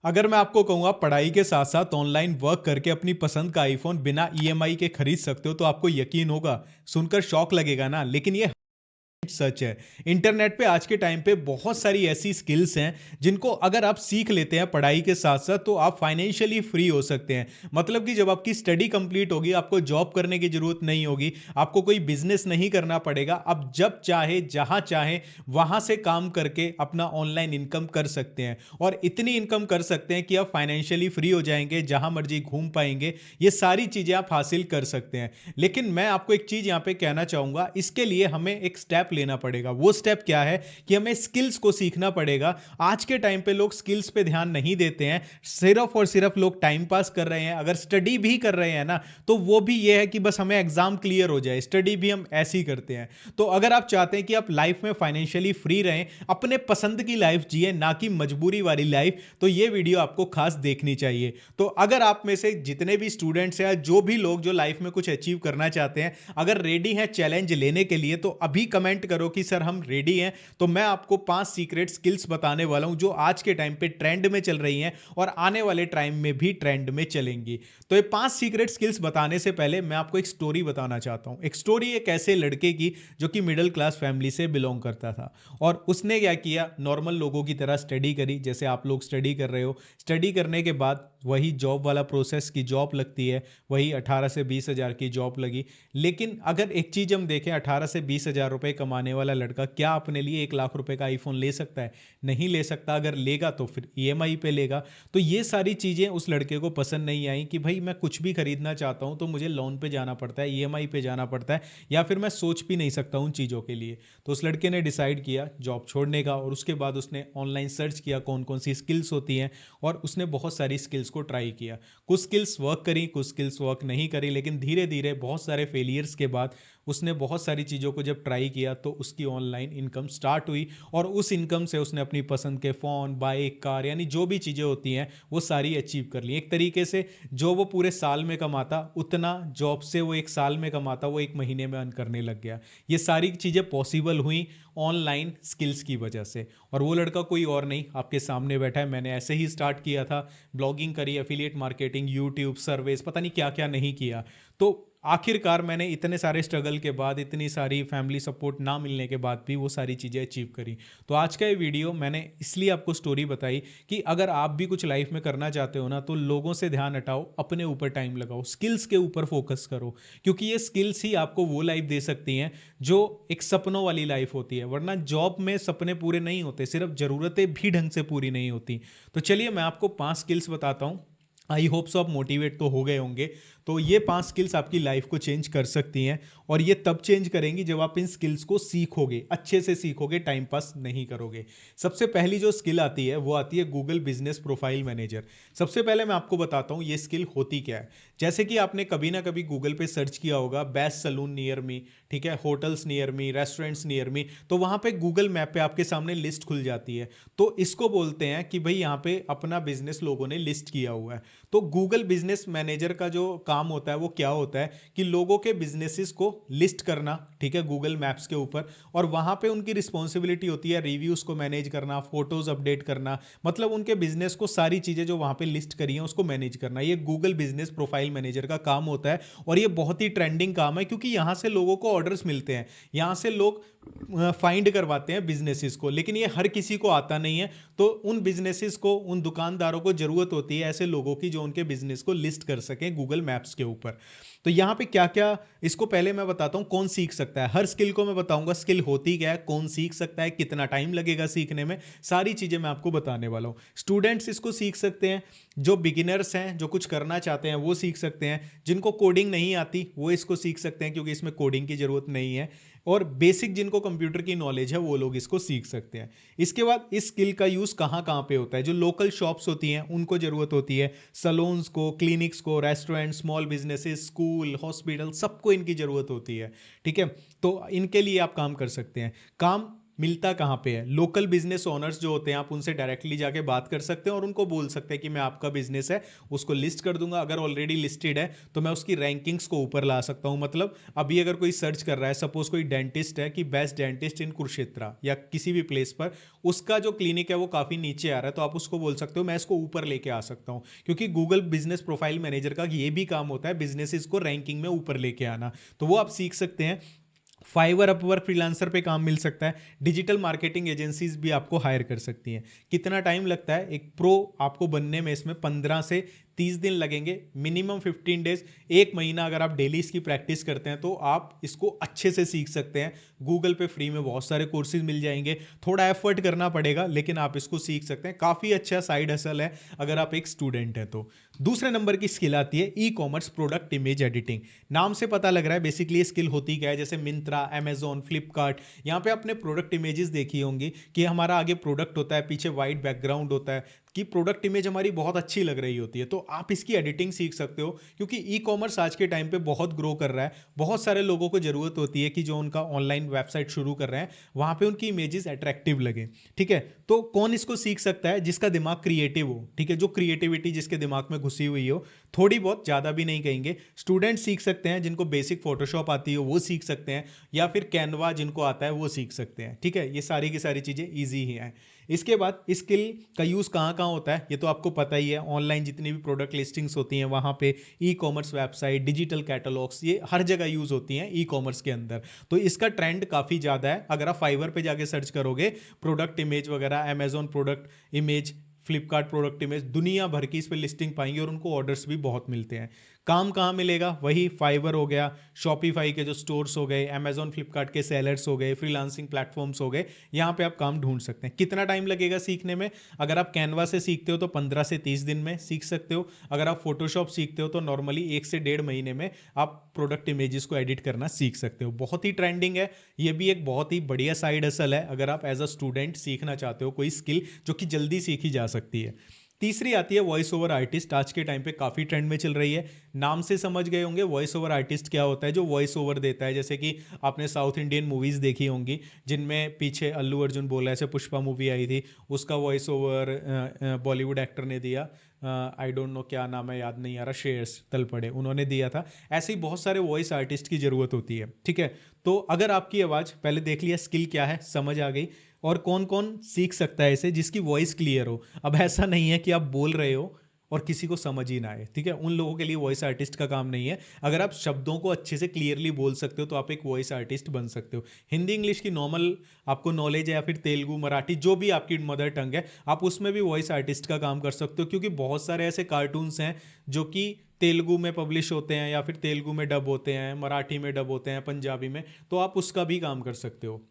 अगर मैं आपको कहूँगा पढ़ाई के साथ साथ ऑनलाइन वर्क करके अपनी पसंद का आईफोन बिना ईएमआई के खरीद सकते हो तो आपको यकीन होगा, सुनकर शौक लगेगा ना, लेकिन ये सच है। इंटरनेट पे आज के टाइम पे बहुत सारी ऐसी स्किल्स हैं जिनको अगर आप सीख लेते हैं पढ़ाई के साथ साथ तो आप फाइनेंशियली फ्री हो सकते हैं। मतलब कि जब आपकी स्टडी कंप्लीट होगी आपको जॉब करने की जरूरत नहीं होगी, आपको कोई बिजनेस नहीं करना पड़ेगा। आप जब चाहे जहां चाहे वहां से काम करके अपना ऑनलाइन इनकम कर सकते हैं और इतनी इनकम कर सकते हैं कि आप फाइनेंशियली फ्री हो जाएंगे, जहां मर्जी घूम पाएंगे। ये सारी चीजें आप हासिल कर सकते हैं। लेकिन मैं आपको एक चीज यहां पे कहना चाहूंगा, इसके लिए हमें एक स्टेप लेना पड़ेगा। वो स्टेप क्या है कि हमें स्किल्स को सीखना पड़ेगा। आज के टाइम पे लोग स्किल्स पे ध्यान नहीं देते हैं, सिर्फ और सिर्फ लोग टाइम पास कर रहे हैं। अगर स्टडी भी कर रहे हैं ना तो वो भी ये है कि बस हमें एग्जाम क्लियर हो जाए, स्टडी भी हम ऐसे ही करते हैं। तो अगर आप चाहते हैं कि आप लाइफ में फाइनेंशियली फ्री रहें, अपने पसंद की लाइफ जिए ना कि मजबूरी वाली लाइफ, तो ये वीडियो आपको खास देखनी चाहिए। तो अगर आप में से जितने भी स्टूडेंट्स हैं, जो भी लोग जो लाइफ में कुछ अचीव करना चाहते हैं, अगर रेडी हैं चैलेंज लेने के लिए, तो अभी कमेंट करो कि सर हम रेडी हैं। तो मैं आपको 5 सीक्रेट स्किल्स बताने वाला हूं जो आज के टाइम पे ट्रेंड में चल रही हैं और आने वाले टाइम में भी ट्रेंड में चलेंगी। तो ये 5 सीक्रेट स्किल्स बताने से पहले मैं आपको एक स्टोरी बताना चाहता हूं। एक स्टोरी एक ऐसे लड़के की जो कि मिडिल क्लास फैमिली से बिलोंग करता था और उसने क्या किया, नॉर्मल लोगों की तरह स्टडी करी, जैसे आप लोग स्टडी कर रहे हो। स्टडी करने के बाद वही जॉब वाला प्रोसेस की जॉब लगती है, वही 18 से 20 हज़ार की जॉब लगी। लेकिन अगर एक चीज़ हम देखें, 18 से 20 हज़ार रुपये कमाने वाला लड़का क्या अपने लिए 1 लाख रुपए का आईफोन ले सकता है? नहीं ले सकता। अगर लेगा तो फिर ईएमआई पे लेगा। तो ये सारी चीज़ें उस लड़के को पसंद नहीं आई कि भाई मैं कुछ भी खरीदना चाहता हूँ तो मुझे लोन पे जाना पड़ता है, ईएमआई पे जाना पड़ता है, या फिर मैं सोच भी नहीं सकता उन चीज़ों के लिए। तो उस लड़के ने डिसाइड किया जॉब छोड़ने का और उसके बाद उसने ऑनलाइन सर्च किया कौन कौन सी स्किल्स होती हैं और उसने बहुत सारी स्किल्स को ट्राई किया। कुछ स्किल्स वर्क करी, कुछ स्किल्स वर्क नहीं करी, लेकिन धीरे धीरे बहुत सारे फेलियर्स के बाद उसने बहुत सारी चीज़ों को जब ट्राई किया तो उसकी ऑनलाइन इनकम स्टार्ट हुई और उस इनकम से उसने अपनी पसंद के फ़ोन, बाइक, कार, यानी जो भी चीज़ें होती हैं वो सारी अचीव कर ली। एक तरीके से जो वो पूरे साल में कमाता उतना जॉब से वो एक साल में कमाता वो एक महीने में अर्न करने लग गया। ये सारी चीज़ें पॉसिबल हुई ऑनलाइन स्किल्स की वजह से। और वो लड़का कोई और नहीं, आपके सामने बैठा है। मैंने ऐसे ही स्टार्ट किया था, ब्लॉगिंग करी, एफिलिएट मार्केटिंग, यूट्यूब सर्विस, पता नहीं क्या क्या नहीं किया। तो आखिरकार मैंने इतने सारे स्ट्रगल के बाद, इतनी सारी फैमिली सपोर्ट ना मिलने के बाद भी वो सारी चीज़ें अचीव करी। तो आज का ये वीडियो मैंने इसलिए आपको स्टोरी बताई कि अगर आप भी कुछ लाइफ में करना चाहते हो ना तो लोगों से ध्यान हटाओ, अपने ऊपर टाइम लगाओ, स्किल्स के ऊपर फोकस करो। क्योंकि ये स्किल्स ही आपको वो लाइफ दे सकती हैं जो एक सपनों वाली लाइफ होती है। वरना जॉब में सपने पूरे नहीं होते, सिर्फ ज़रूरतें भी ढंग से पूरी नहीं होती। तो चलिए मैं आपको 5 स्किल्स बताता हूँ। आई होप सो आप मोटिवेट तो हो गए होंगे। तो ये 5 स्किल्स आपकी लाइफ को चेंज कर सकती हैं और ये तब चेंज करेंगी जब आप इन स्किल्स को सीखोगे, अच्छे से सीखोगे, टाइम पास नहीं करोगे। सबसे पहली जो स्किल आती है वो आती है गूगल बिजनेस प्रोफाइल मैनेजर। सबसे पहले मैं आपको बताता हूँ ये स्किल होती क्या है। जैसे कि आपने कभी ना कभी गूगल पे सर्च किया होगा बेस्ट सलून नियर मी, ठीक है, hotels near me, restaurants near me, तो वहाँ पे गूगल मैप पे आपके सामने लिस्ट खुल जाती है। तो इसको बोलते हैं कि भाई यहाँ पे अपना बिजनेस लोगों ने लिस्ट किया हुआ है। तो गूगल बिजनेस मैनेजर का जो काम होता है वो क्या होता है कि लोगों के बिजनेसेस को लिस्ट करना, ठीक है, गूगल मैप्स के ऊपर। और वहां पे उनकी रिस्पॉन्सिबिलिटी होती है रिव्यूज को मैनेज करना, फोटोज अपडेट करना, मतलब उनके बिजनेस को सारी चीजें जो वहां पे लिस्ट करी हैं उसको मैनेज करना। ये गूगल बिजनेस प्रोफाइल मैनेजर का काम होता है और ये बहुत ही ट्रेंडिंग काम है क्योंकि यहां से लोगों को ऑर्डर्स मिलते हैं, यहां से लोग फाइंड करवाते हैं बिजनेसेस को, लेकिन ये हर किसी को आता नहीं है। तो उन बिजनेसेस को, उन दुकानदारों को जरूरत होती है ऐसे लोगों की जो उनके बिजनेस को लिस्ट कर सकें गूगल मैप्स के ऊपर। तो यहाँ पे क्या क्या, इसको पहले मैं बताता हूँ कौन सीख सकता है। हर स्किल को मैं बताऊंगा स्किल होती क्या है, कौन सीख सकता है, कितना टाइम लगेगा सीखने में, सारी चीज़ें मैं आपको बताने वाला हूँ। स्टूडेंट्स इसको सीख सकते हैं, जो बिगिनर्स हैं, जो कुछ करना चाहते हैं वो सीख सकते हैं, जिनको कोडिंग नहीं आती वो इसको सीख सकते हैं क्योंकि इसमें कोडिंग की ज़रूरत नहीं है, और बेसिक जिनको कंप्यूटर की नॉलेज है वो लोग इसको सीख सकते हैं। इसके बाद इस स्किल का यूज़ कहाँ कहाँ पे होता है, जो लोकल शॉप्स होती हैं उनको ज़रूरत होती है, सलोन्स को, क्लिनिक्स को, restaurant, small businesses, school, hospital, सबको इनकी ज़रूरत होती है, ठीक है। तो इनके लिए आप काम कर सकते हैं। काम मिलता कहाँ पे है? लोकल बिजनेस ओनर्स जो होते हैं आप उनसे डायरेक्टली जाके बात कर सकते हैं और उनको बोल सकते हैं कि मैं आपका बिजनेस है उसको लिस्ट कर दूंगा। अगर ऑलरेडी लिस्टेड है तो मैं उसकी रैंकिंग्स को ऊपर ला सकता हूँ। मतलब अभी अगर कोई सर्च कर रहा है, सपोज कोई डेंटिस्ट है कि बेस्ट डेंटिस्ट इन कुरुक्षेत्रा या किसी भी प्लेस पर, उसका जो क्लिनिक है वो काफ़ी नीचे आ रहा है, तो आप उसको बोल सकते हो मैं इसको ऊपर लेके आ सकता हूँ। क्योंकि गूगल बिजनेस प्रोफाइल मैनेजर का ये भी काम होता है बिजनेसेस को रैंकिंग में ऊपर लेके आना। तो वो आप सीख सकते हैं। फाइवर, अपवर्क, फ्रीलांसर पे काम मिल सकता है। डिजिटल मार्केटिंग एजेंसीज भी आपको हायर कर सकती हैं। कितना टाइम लगता है एक प्रो आपको बनने में? इसमें 15 से 30 दिन लगेंगे, मिनिमम 15 डेज, एक महीना। अगर आप डेली इसकी प्रैक्टिस करते हैं तो आप इसको अच्छे से सीख सकते हैं। गूगल पे फ्री में बहुत सारे कोर्सेज मिल जाएंगे, थोड़ा एफर्ट करना पड़ेगा लेकिन आप इसको सीख सकते हैं। काफ़ी अच्छा साइड हसल है अगर आप एक स्टूडेंट हैं तो। दूसरे नंबर की स्किल आती है e commerce product image editing. नाम से पता लग रहा है बेसिकली ये स्किल होती क्या है। जैसे मिंत्रा, अमेजोन, फ्लिपकार्ट, यहाँ पे आपने प्रोडक्ट इमेजेस देखी होंगी कि हमारा आगे प्रोडक्ट होता है, पीछे वाइट बैकग्राउंड होता है, कि प्रोडक्ट इमेज हमारी बहुत अच्छी लग रही होती है। तो आप इसकी एडिटिंग सीख सकते हो क्योंकि ई कॉमर्स आज के टाइम पे बहुत ग्रो कर रहा है। बहुत सारे लोगों को ज़रूरत होती है कि जो उनका ऑनलाइन वेबसाइट शुरू कर रहे हैं वहाँ पे उनकी इमेजेस अट्रैक्टिव लगे। ठीक है, तो कौन इसको सीख सकता है? जिसका दिमाग क्रिएटिव हो। ठीक है, जो क्रिएटिविटी जिसके दिमाग में घुसी हुई हो, थोड़ी बहुत, ज़्यादा भी नहीं कहेंगे। स्टूडेंट सीख सकते हैं जिनको बेसिक फोटोशॉप आती हो वो सीख सकते हैं, या फिर कैनवा जिनको आता है वो सीख सकते हैं। ठीक है, ये सारी की सारी चीज़ें ईजी ही हैं। इसके बाद स्किल का यूज़ कहाँ कहाँ होता है ये तो आपको पता ही है। ऑनलाइन जितनी भी प्रोडक्ट लिस्टिंग्स होती हैं वहाँ पे, e commerce website, digital catalogues, ये हर जगह यूज़ होती हैं ई कॉमर्स के अंदर। तो इसका ट्रेंड काफ़ी ज़्यादा है। अगर आप फाइवर पे जाके सर्च करोगे प्रोडक्ट इमेज वगैरह, Amazon product image, Flipkart product image, दुनिया भर की इस पर लिस्टिंग पाएंगे और उनको ऑर्डर्स भी बहुत मिलते हैं। काम कहाँ मिलेगा? वही फाइवर हो गया, शॉपिफाई के जो स्टोर्स हो गए, अमेजोन फ्लिपकार्ट के सेलर्स हो गए, फ्रीलांसिंग प्लेटफॉर्म्स हो गए, यहाँ पे आप काम ढूंढ सकते हैं। कितना टाइम लगेगा सीखने में? अगर आप कैनवा से सीखते हो तो 15 से 30 दिन में सीख सकते हो। अगर आप फोटोशॉप सीखते हो तो नॉर्मली 1 से 1.5 महीने में आप प्रोडक्ट इमेजेस को एडिट करना सीख सकते हो। बहुत ही ट्रेंडिंग है, ये भी एक बहुत ही बढ़िया साइड हसल है अगर आप एज अ स्टूडेंट सीखना चाहते हो कोई स्किल जो कि जल्दी सीखी जा सकती है। तीसरी आती है वॉइस ओवर आर्टिस्ट। आज के टाइम पे काफ़ी ट्रेंड में चल रही है। नाम से समझ गए होंगे वॉइस ओवर आर्टिस्ट क्या होता है। जो वॉइस ओवर देता है, जैसे कि आपने साउथ इंडियन मूवीज़ देखी होंगी जिनमें पीछे अल्लू अर्जुन बोला, ऐसे पुष्पा मूवी आई थी, उसका वॉइस ओवर बॉलीवुड एक्टर ने दिया। आई डोंट नो क्या नाम है, याद नहीं आ रहा, श्रेयस तलपड़े उन्होंने दिया था। ऐसे ही बहुत सारे वॉइस आर्टिस्ट की ज़रूरत होती है। ठीक है, तो अगर आपकी आवाज़, पहले देख लिया स्किल क्या है, समझ आ गई, और कौन कौन सीख सकता है इसे, जिसकी वॉइस क्लियर हो। अब ऐसा नहीं है कि आप बोल रहे हो और किसी को समझ ही ना आए। ठीक है, उन लोगों के लिए वॉइस आर्टिस्ट का काम नहीं है। अगर आप शब्दों को अच्छे से क्लियरली बोल सकते हो तो आप एक वॉइस आर्टिस्ट बन सकते हो। हिंदी इंग्लिश की नॉर्मल आपको नॉलेज है, या फिर तेलुगु मराठी जो भी आपकी मदर टंग है, आप उसमें भी वॉइस आर्टिस्ट का काम कर सकते हो। क्योंकि बहुत सारे ऐसे कार्टून्स हैं जो कि तेलुगु में पब्लिश होते हैं, या फिर तेलुगु में डब होते हैं, मराठी में डब होते हैं, पंजाबी में, तो आप उसका भी काम कर सकते हो।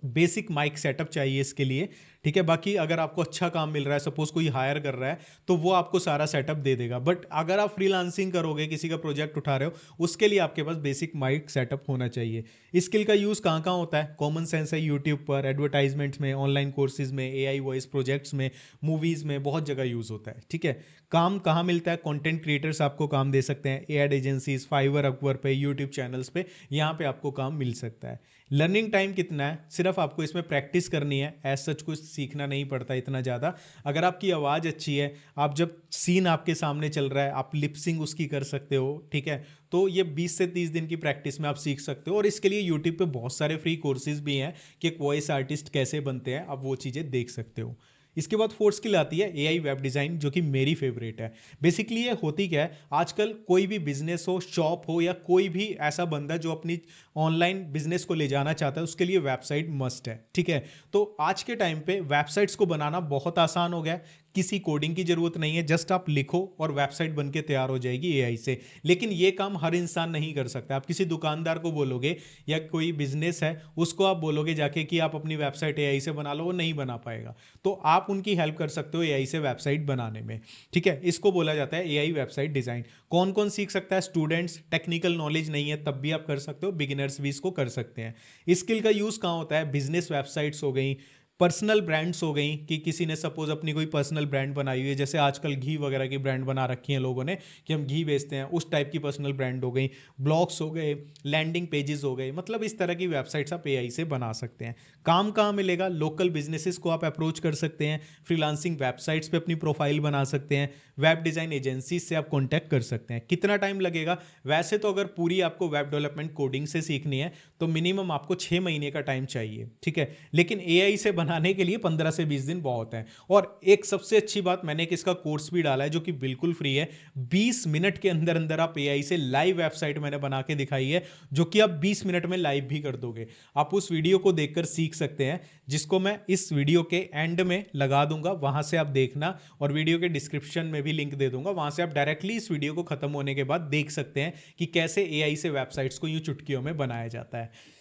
बेसिक माइक सेटअप चाहिए इसके लिए। ठीक है, बाकी अगर आपको अच्छा काम मिल रहा है, सपोज कोई हायर कर रहा है, तो वो आपको सारा सेटअप दे देगा। बट अगर आप फ्रीलांसिंग करोगे, किसी का प्रोजेक्ट उठा रहे हो, उसके लिए आपके पास बेसिक माइक सेटअप होना चाहिए। स्किल का यूज़ कहाँ कहाँ होता है? कॉमन सेंस है यूट्यूब पर, एडवर्टाइजमेंट्स में, ऑनलाइन कोर्सेज में, एआई वॉइस प्रोजेक्ट्स में, मूवीज़ में, बहुत जगह यूज़ होता है। ठीक है, काम कहाँ मिलता है? कंटेंट क्रिएटर्स आपको काम दे सकते हैं, एड एजेंसीज, फाइवर, अपवर्क पे, यूट्यूब चैनल्स पे, यहाँ पे आपको काम मिल सकता है। लर्निंग टाइम कितना है? सिर्फ आपको इसमें प्रैक्टिस करनी है, एज सच कुछ सीखना नहीं पड़ता इतना ज़्यादा। अगर आपकी आवाज़ अच्छी है, आप जब सीन आपके सामने चल रहा है आप लिपसिंग उसकी कर सकते हो। ठीक है, तो ये 20 से 30 दिन की प्रैक्टिस में आप सीख सकते हो। और इसके लिए यूट्यूब पे बहुत सारे फ्री कोर्सेज भी हैं कि एक वॉइस आर्टिस्ट कैसे बनते हैं, आप वो चीज़ें देख सकते हो। इसके बाद फोर्थ स्किल आती है एआई वेब डिज़ाइन, जो कि मेरी फेवरेट है। बेसिकली ये होती क्या है, आजकल कोई भी बिजनेस हो, शॉप हो, या कोई भी ऐसा बंदा जो अपनी ऑनलाइन बिजनेस को ले जाना चाहता है, उसके लिए वेबसाइट मस्ट है। ठीक है, तो आज के टाइम पे वेबसाइट्स को बनाना बहुत आसान हो गया है। किसी कोडिंग की जरूरत नहीं है, जस्ट आप लिखो और वेबसाइट बन के तैयार हो जाएगी एआई से। लेकिन ये काम हर इंसान नहीं कर सकता। आप किसी दुकानदार को बोलोगे, या कोई बिजनेस है उसको आप बोलोगे जाके कि आप अपनी वेबसाइट एआई से बना लो, वो नहीं बना पाएगा। तो आप उनकी हेल्प कर सकते हो एआई से वेबसाइट बनाने में। ठीक है, इसको बोला जाता है एआई वेबसाइट डिजाइन। कौन कौन सीख सकता है? स्टूडेंट्स, टेक्निकल नॉलेज नहीं है तब भी आप कर सकते हो, बिगिनर्स भी इसको कर सकते हैं। स्किल का यूज कहाँ होता है? बिजनेस वेबसाइट्स हो गई, पर्सनल ब्रांड्स हो गई कि किसी ने सपोज अपनी कोई पर्सनल ब्रांड बनाई हुई है, जैसे आजकल घी वगैरह की ब्रांड बना रखी है लोगों ने कि हम घी बेचते हैं, उस टाइप की पर्सनल ब्रांड हो गई। ब्लॉग्स हो गए, लैंडिंग पेजेस हो गए, मतलब इस तरह की वेबसाइट्स आप एआई से बना सकते हैं। काम कहाँ मिलेगा? लोकल बिजनेसेस को आप अप्रोच कर सकते हैं, फ्रीलांसिंग वेबसाइट्स पे अपनी प्रोफाइल बना सकते हैं, वेब डिज़ाइन एजेंसीज से आप कॉन्टैक्ट कर सकते हैं। कितना टाइम लगेगा? वैसे तो अगर पूरी आपको वेब डेवलपमेंट कोडिंग से सीखनी है तो मिनिमम आपको 6 महीने का टाइम चाहिए, ठीक है। लेकिन एआई से बनाने के लिए 15 से 20 दिन बहुत है। और एक सबसे अच्छी बात, मैंने एक इसका कोर्स भी डाला है जो कि बिल्कुल फ्री है। 20 मिनट के अंदर अंदर आप एआई से लाइव वेबसाइट मैंने बना के दिखाई है, जो कि आप 20 मिनट में लाइव भी कर दोगे। आप उस वीडियो को देखकर सीख सकते हैं, जिसको मैं इस वीडियो के एंड में लगा दूंगा, वहां से आप देखना, और वीडियो के डिस्क्रिप्शन में भी लिंक दे दूंगा, वहां से आप डायरेक्टली इस वीडियो को खत्म होने के बाद देख सकते हैं कि कैसे एआई से वेबसाइट्स को यूं चुटकियों में बनाया जाता है।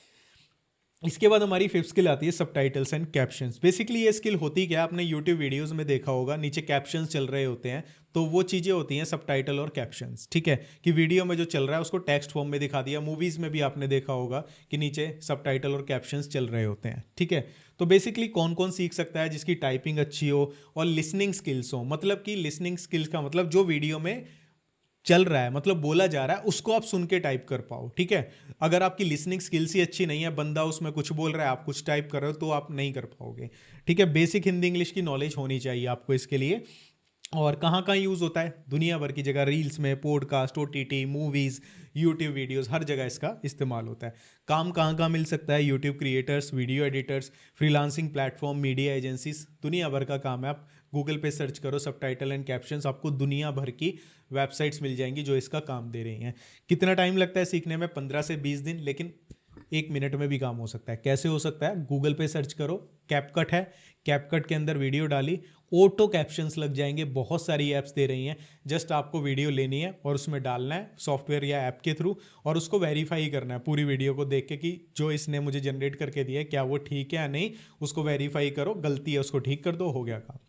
इसके बाद हमारी फिफ्थ स्किल आती है सबटाइटल्स एंड कैप्शंस। बेसिकली ये स्किल होती क्या, आपने यूट्यूब वीडियोस में देखा होगा नीचे कैप्शंस चल रहे होते हैं, तो वो चीज़ें होती हैं सबटाइटल और कैप्शंस, ठीक है। कि वीडियो में जो चल रहा है उसको टेक्स्ट फॉर्म में दिखा दिया। मूवीज़ में भी आपने देखा होगा कि नीचे सबटाइटल और कैप्शंस चल रहे होते हैं, ठीक है। तो बेसिकली कौन कौन सीख सकता है? जिसकी टाइपिंग अच्छी हो और लिसनिंग स्किल्स हो। मतलब कि लिसनिंग स्किल्स का मतलब जो वीडियो में चल रहा है, मतलब बोला जा रहा है, उसको आप सुन के टाइप कर पाओ, ठीक है। अगर आपकी लिसनिंग स्किल्स ही अच्छी नहीं है, बंदा उसमें कुछ बोल रहा है, आप कुछ टाइप कर रहे हो, तो आप नहीं कर पाओगे, ठीक है। बेसिक हिंदी इंग्लिश की नॉलेज होनी चाहिए आपको इसके लिए। और कहाँ कहाँ यूज़ होता है? दुनिया भर की जगह, रील्स में, podcast, OTT, movies, YouTube videos, हर जगह इसका इस्तेमाल होता है। काम कहाँ कहाँ मिल सकता है? YouTube creators, video editors, freelancing platform, media agencies, दुनिया भर का काम है। आप गूगल पे सर्च करो सबटाइटल एंड कैप्शंस, आपको दुनिया भर की वेबसाइट्स मिल जाएंगी जो इसका काम दे रही हैं। कितना टाइम लगता है सीखने में? 15 से 20 दिन, लेकिन 1 मिनट में भी काम हो सकता है। कैसे हो सकता है? गूगल पे सर्च करो, कैपकट है, कैपकट के अंदर वीडियो डाली, ऑटो कैप्शंस लग जाएंगे। बहुत सारी ऐप्स दे रही हैं, जस्ट आपको वीडियो लेनी है और उसमें डालना है सॉफ्टवेयर या ऐप के थ्रू, और उसको वेरीफाई करना है पूरी वीडियो को देख के कि जो इसने मुझे जनरेट करके दिया है क्या वो ठीक है या नहीं। उसको वेरीफाई करो, गलती है उसको ठीक कर दो, हो गया काम।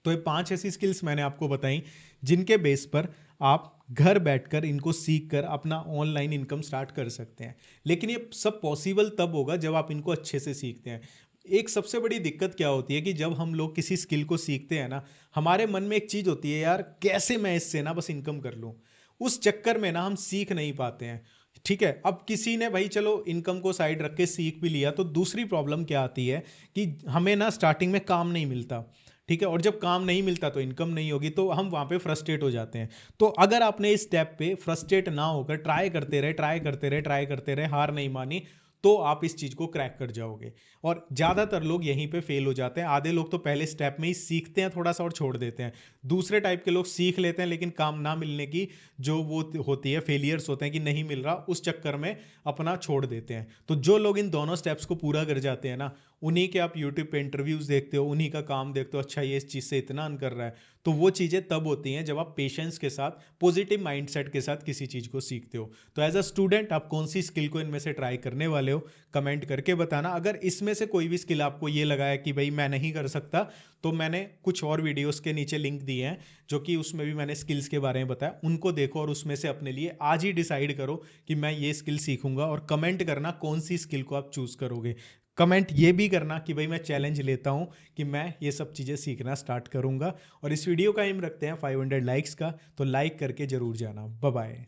तो ये 5 ऐसी स्किल्स मैंने आपको बताई जिनके बेस पर आप घर बैठकर इनको सीख कर अपना ऑनलाइन इनकम स्टार्ट कर सकते हैं। लेकिन ये सब पॉसिबल तब होगा जब आप इनको अच्छे से सीखते हैं। एक सबसे बड़ी दिक्कत क्या होती है कि जब हम लोग किसी स्किल को सीखते हैं ना, हमारे मन में एक चीज़ होती है, यार कैसे मैं इससे ना बस इनकम कर लूँ। उस चक्कर में ना हम सीख नहीं पाते हैं, ठीक है। अब किसी ने भाई चलो इनकम को साइड रख के सीख भी लिया, तो दूसरी प्रॉब्लम क्या आती है कि हमें ना स्टार्टिंग में काम नहीं मिलता, ठीक है। और जब काम नहीं मिलता तो इनकम नहीं होगी, तो हम वहाँ पे फ्रस्ट्रेट हो जाते हैं। तो अगर आपने इस स्टेप पे फ्रस्ट्रेट ना होकर ट्राई करते रहे, ट्राई करते रहे, ट्राई करते रहे, हार नहीं मानी, तो आप इस चीज़ को क्रैक कर जाओगे। और ज़्यादातर लोग यहीं पे फेल हो जाते हैं। आधे लोग तो पहले स्टेप में ही सीखते हैं थोड़ा सा और छोड़ देते हैं। दूसरे टाइप के लोग सीख लेते हैं, लेकिन काम ना मिलने की जो वो होती है, फेलियर्स होते हैं कि नहीं मिल रहा, उस चक्कर में अपना छोड़ देते हैं। तो जो लोग इन दोनों स्टेप्स को पूरा कर जाते हैं ना, उन्हीं के आप यूट्यूब पे इंटरव्यूज़ देखते हो, उन्हीं का काम देखते हो, अच्छा ये इस चीज़ से इतना अर्न कर रहा है। तो वो चीज़ें तब होती हैं जब आप पेशेंस के साथ, पॉजिटिव माइंडसेट के साथ किसी चीज़ को सीखते हो। तो एज अ स्टूडेंट आप कौन सी स्किल को इनमें से ट्राई करने वाले हो, कमेंट करके बताना। अगर इसमें से कोई भी स्किल आपको ये लगा है कि भाई मैं नहीं कर सकता, तो मैंने कुछ और वीडियोस के नीचे लिंक दिए हैं, जो कि उसमें भी मैंने स्किल्स के बारे में बताया, उनको देखो और उसमें से अपने लिए आज ही डिसाइड करो कि मैं ये स्किल सीखूंगा। और कमेंट करना कौन सी स्किल को आप चूज़ करोगे। कमेंट ये भी करना कि भाई मैं चैलेंज लेता हूँ कि मैं ये सब चीज़ें सीखना स्टार्ट करूँगा। और इस वीडियो का एम रखते हैं 500 लाइक्स का, तो लाइक करके ज़रूर जाना। Bye bye.